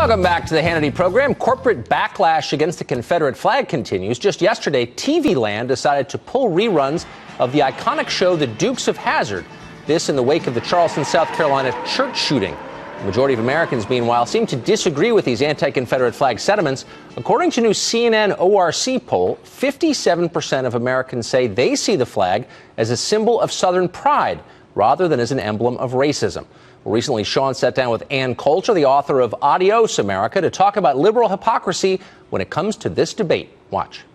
Welcome back to the Hannity program. Corporate backlash against the Confederate flag continues. Just yesterday, TV Land decided to pull reruns of the iconic show The Dukes of Hazzard. This in the wake of the Charleston, South Carolina church shooting. The majority of Americans, meanwhile, seem to disagree with these anti-Confederate flag sentiments. According to a new CNN ORC poll, 57% of Americans say they see the flag as a symbol of Southern pride rather than as an emblem of racism. Well, recently, Sean sat down with Coulter, the author of Adios, America, to talk about liberal hypocrisy when it comes to this debate. Watch.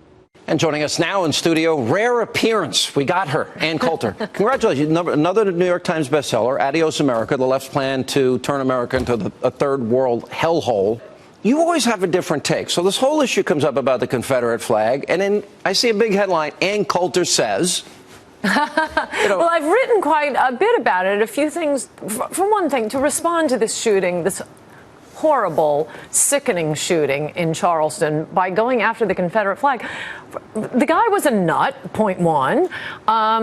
And joining us now in studio, rare appearance. We got her, Coulter. Congratulations. Another New York Times bestseller, Adios, America, the left's plan to turn America into a third world hellhole. You always have a different take. So this whole issue comes up about the Confederate flag, and then I see a big headline, Coulter says... Well, I've written quite a bit about it. A few things. For one thing, to respond to this shooting, this horrible, sickening shooting in Charleston by going after the Confederate flag. The guy was a nut, point one.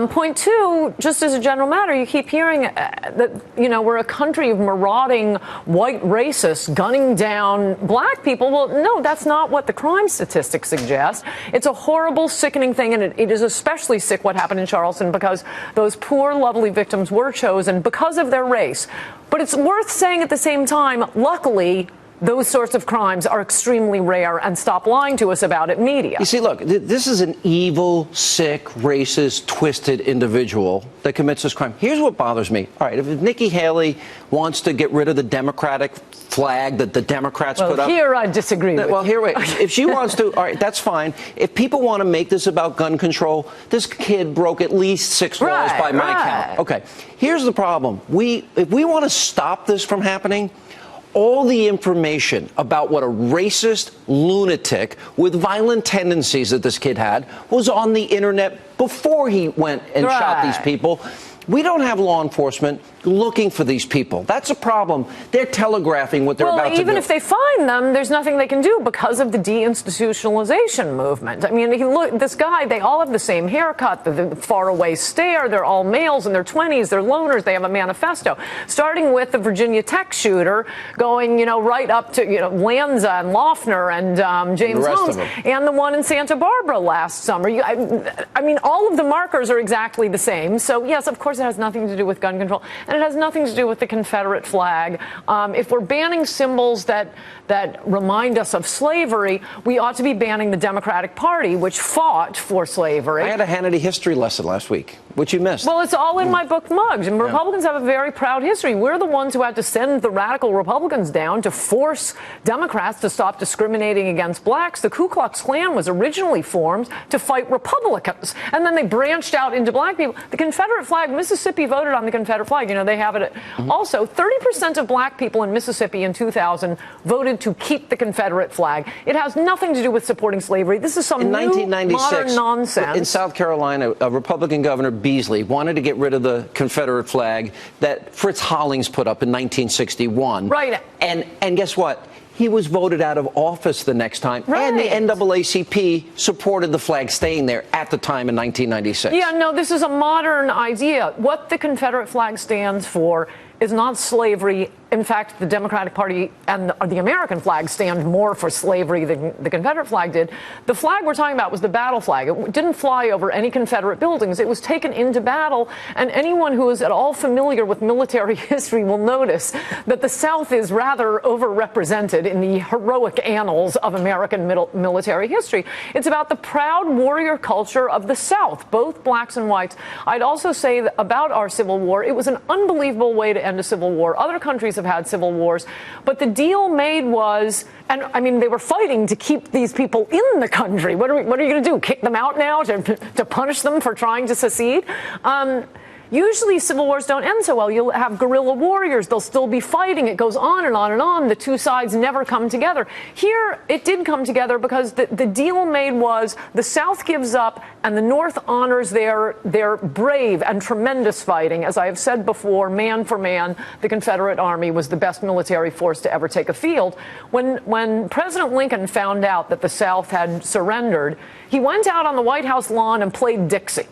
Point two, just as a general matter, you keep hearing that, we're a country of marauding white racists gunning down black people. Well, no, that's not what the crime statistics suggest. It's a horrible, sickening thing, and it is especially sick what happened in Charleston because those poor, lovely victims were chosen because of their race. But it's worth saying at the same time, luckily, those sorts of crimes are extremely rare, and stop lying to us about it, media. You see, look, this is an evil, sick, racist, twisted individual that commits this crime. Here's what bothers me. All right, if Nikki Haley wants to get rid of the Democratic flag that the Democrats put up. Well, here I disagree with Well, wait. If she wants to, all right, that's fine. If people want to make this about gun control, this kid broke at least 6 laws by my count. Okay, here's the problem. If we want to stop this from happening, all the information about what a racist lunatic with violent tendencies that this kid had was on the internet before he went and shot these people. We don't have law enforcement looking for these people. That's a problem. They're telegraphing what they're about to do. Well, even if they find them, there's nothing they can do because of the deinstitutionalization movement. I mean, this guy, they all have the same haircut, the faraway stare. They're all males in their 20s. They're loners. They have a manifesto. Starting with the Virginia Tech shooter, going, right up to, Lanza and Loeffner and James Holmes, and the one in Santa Barbara last summer. I mean, all of the markers are exactly the same. So, yes, of course, it has nothing to do with gun control. And it has nothing to do with the Confederate flag. If we're banning symbols that remind us of slavery, we ought to be banning the Democratic Party, which fought for slavery. I had a Hannity history lesson last week, which you missed. Well, it's all in my book, Mugs. And Republicans have a very proud history. We're the ones who had to send the radical Republicans down to force Democrats to stop discriminating against blacks. The Ku Klux Klan was originally formed to fight Republicans, and then they branched out into black people. The Confederate flag, Mississippi voted on the Confederate flag. They have it. Also, 30% of black people in Mississippi in 2000 voted to keep the Confederate flag. It has nothing to do with supporting slavery. This is some in new modern nonsense. In South Carolina, a Republican governor, Beasley, wanted to get rid of the Confederate flag that Fritz Hollings put up in 1961. Right. And guess what? He was voted out of office the next time. Right. And the NAACP supported the flag staying there at the time in 1996. Yeah, no, this is a modern idea. What the Confederate flag stands for is not slavery. In fact, the Democratic Party and the American flag stand more for slavery than the Confederate flag did. The flag we're talking about was the battle flag. It didn't fly over any Confederate buildings. It was taken into battle, and anyone who is at all familiar with military history will notice that the South is rather overrepresented in the heroic annals of American military history. It's about the proud warrior culture of the South, both blacks and whites. I'd also say that about our Civil War, it was an unbelievable way to end a civil war. Other countries have had civil wars, but the deal made was, and I mean, they were fighting to keep these people in the country. What are you going to do? Kick them out now to punish them for trying to secede? Usually civil wars don't end so well. You'll have guerrilla warriors. They'll still be fighting. It goes on and on and on. The two sides never come together. Here, it did come together because the deal made was the South gives up and the North honors their brave and tremendous fighting. As I have said before, man for man, the Confederate Army was the best military force to ever take a field. When President Lincoln found out that the South had surrendered, he went out on the White House lawn and played Dixie.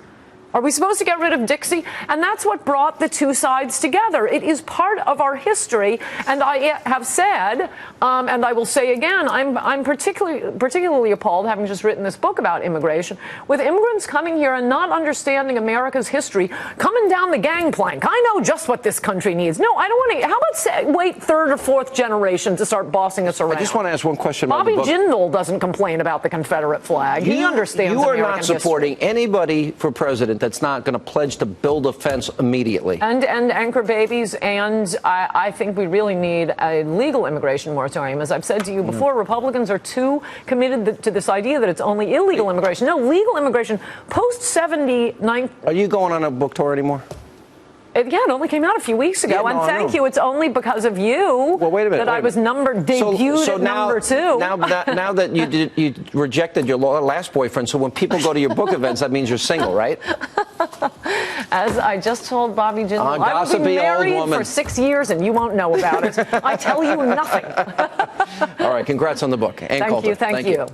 Are we supposed to get rid of Dixie? And that's what brought the two sides together. It is part of our history. And I have said, and I will say again, I'm particularly appalled, having just written this book about immigration, with immigrants coming here and not understanding America's history, coming down the gangplank. I know just what this country needs. No, I don't want to. How about wait third or fourth generation to start bossing us around? I just want to ask one question about Bobby the book. Jindal doesn't complain about the Confederate flag. He understands You are American not supporting history. anybody for president that's not going to pledge to build a fence immediately. And anchor babies, and I think we really need a legal immigration moratorium. As I've said to you before, Republicans are too committed to this idea that it's only illegal immigration. No, legal immigration. Post-79. Are you going on a book tour anymore? Yeah, it only came out a few weeks ago, Yeah, no, and thank you. It's only because of you wait a minute, that I was debuted at number 2. Now that you rejected your last boyfriend, so when people go to your book events, that means you're single, right? As I just told Bobby Jindal, I will be married for 6 years, and you won't know about it. I tell you nothing. All right, congrats on the book. Ann Coulter. Thank you.